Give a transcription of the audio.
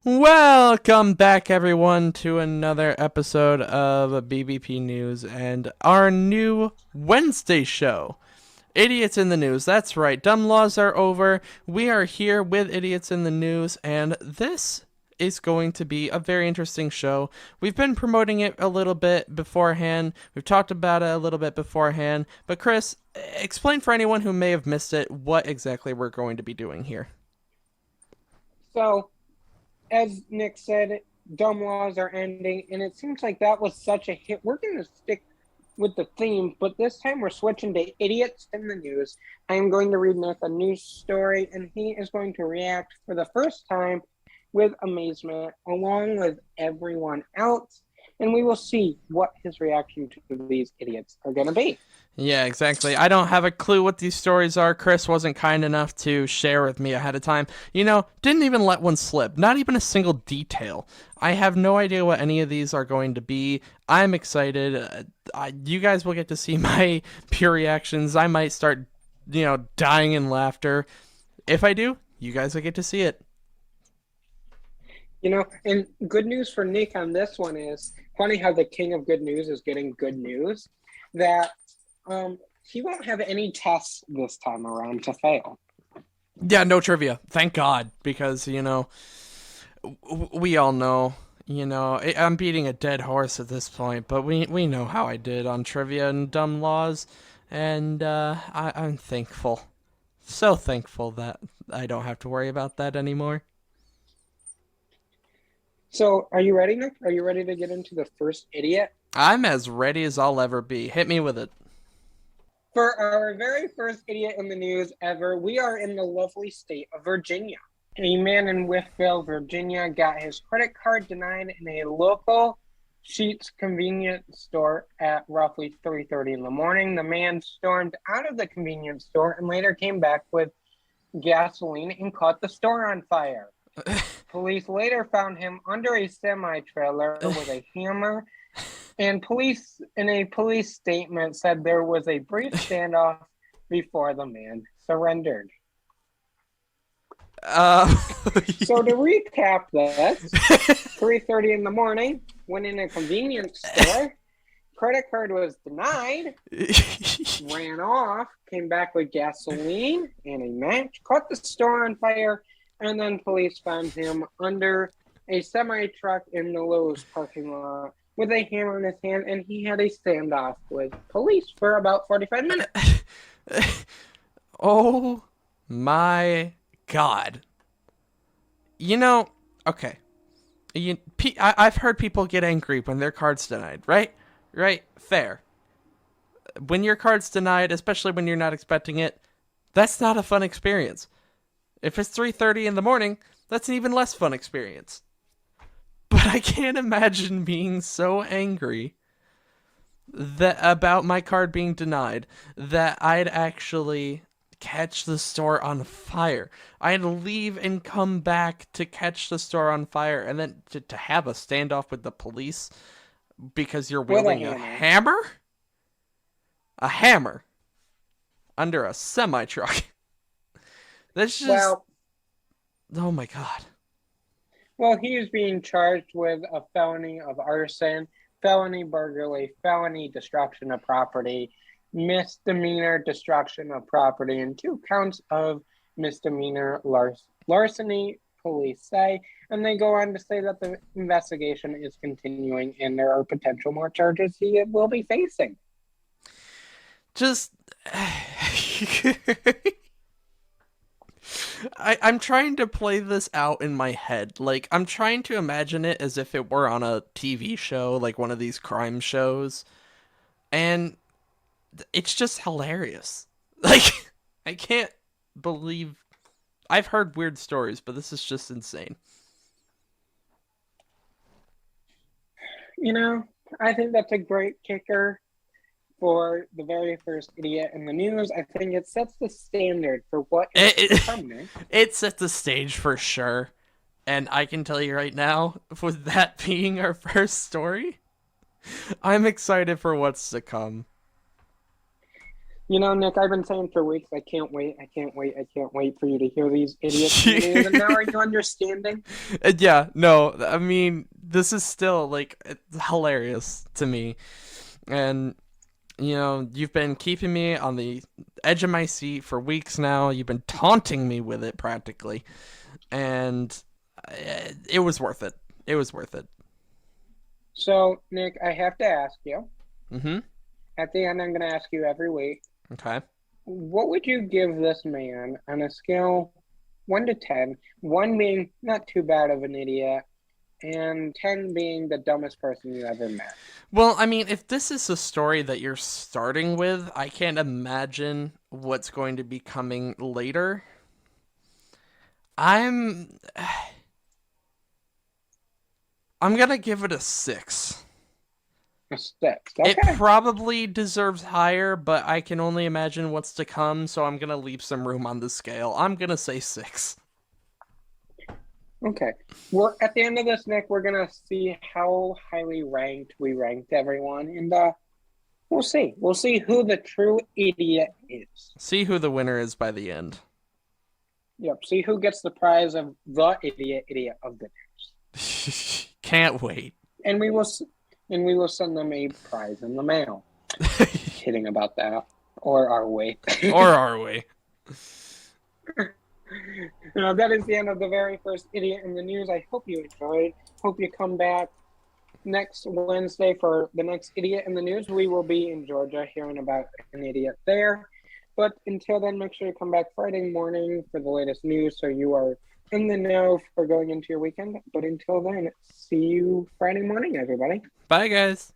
Welcome back, everyone, to another episode of BBP News and our new Wednesday show. Idiots in the News. That's right. Dumb laws are over. We are here with Idiots in the News, and this is going to be a very interesting show. We've been promoting it a little bit beforehand. We've talked about it a little bit beforehand. But, Chris, explain for anyone who may have missed it what exactly we're going to be doing here. So, as Nick said, dumb laws are ending, and it seems like that was such a hit. We're going to stick with the theme, but this time we're switching to idiots in the news. I am going to read Nick a news story, and he is going to react for the first time with amazement, along with everyone else, and we will see what his reaction to these idiots are going to be. Yeah, exactly. I don't have a clue what these stories are. Chris wasn't kind enough to share with me ahead of time. Didn't even let one slip. Not even a single detail. I have no idea what any of these are going to be. I'm excited. You guys will get to see my pure reactions. I might start, dying in laughter. If I do, you guys will get to see it. And good news for Nick on this one is funny how the king of good news is getting good news that he won't have any tests this time around to fail. Yeah, no trivia. Thank God, because, we all know. I'm beating a dead horse at this point, but we know how I did on trivia and dumb laws, and I'm thankful, so thankful that I don't have to worry about that anymore. So, are you ready, Nick? Are you ready to get into the first idiot? I'm as ready as I'll ever be. Hit me with it. For our very first idiot in the news ever, we are in the lovely state of Virginia. A man in Wytheville, Virginia, got his credit card denied in a local Sheetz convenience store at roughly 3:30 in the morning. The man stormed out of the convenience store and later came back with gasoline and caught the store on fire. Police later found him under a semi-trailer with a hammer, and police in a police statement said there was a brief standoff before the man surrendered. Uh, So to recap this, 3:30 in the morning, went in a convenience store, credit card was denied, ran off, came back with gasoline and a match, caught the store on fire, and then police found him under a semi truck in the Lowe's parking lot with a hammer in his hand, and he had a standoff with police for about 45 minutes. oh my God. Okay. I've heard people get angry when their card's denied, right? Right? Fair. When your card's denied, especially when you're not expecting it, that's not a fun experience. If it's 3:30 in the morning, that's an even less fun experience. But I can't imagine being so angry that about my card being denied that I'd actually catch the store on fire. I'd leave and come back to catch the store on fire and then to have a standoff with the police because you're With a wielding a hammer. hammer? A hammer under a semi truck. That's just. Well, Oh my God. well, he is being charged with a felony of arson, felony burglary, felony destruction of property, misdemeanor destruction of property, and 2 counts of misdemeanor larceny, police say. And they go on to say that the investigation is continuing and there are potential more charges he will be facing. Just. I'm trying to play this out in my head. Like, I'm trying to imagine it as if it were on a TV show, like one of these crime shows. And it's just hilarious. Like, I can't believe. I've heard weird stories, but this is just insane. You know, I think that's a great kicker for the very first idiot in the news. I think it sets the standard for what is to It, come next. it set the stage for sure. And I can tell you right now, with that being our first story, I'm excited for what's to come. Nick, I've been saying for weeks, I can't wait, I can't wait, I can't wait for you to hear these idiots in the news. And now are you understanding? Yeah, no, I mean, this is still like it's hilarious to me. And you've been keeping me on the edge of my seat for weeks now. You've been taunting me with it practically. And it was worth it. It was worth it. So, Nick, I have to ask you. Mhm. At the end, I'm going to ask you every week. Okay. What would you give this man on a scale 1 to 10? 1 being not too bad of an idiot, and 10 being the dumbest person you ever met. Well, I mean, if this is a story that you're starting with, I can't imagine what's going to be coming later. I'm I'm going to give it a 6. A 6. It Okay. probably deserves higher, but I can only imagine what's to come, so I'm going to leave some room on the scale. I'm going to say 6. Okay. We're at the end of this, Nick, we're gonna see how highly ranked we ranked everyone, and we'll see. We'll see who the true idiot is. See who the winner is by the end. Yep. See who gets the prize of the idiot of the news. Can't wait. And we will send them a prize in the mail. Kidding about that. Or are we? Or are we? That is the end of the very first Idiot in the News. I hope you enjoyed. Hope you come back next Wednesday for the next Idiot in the News. We will be in Georgia hearing about an idiot there. But until then, make sure you come back Friday morning for the latest news so you are in the know for going into your weekend. But until then, see you Friday morning, everybody. Bye, guys.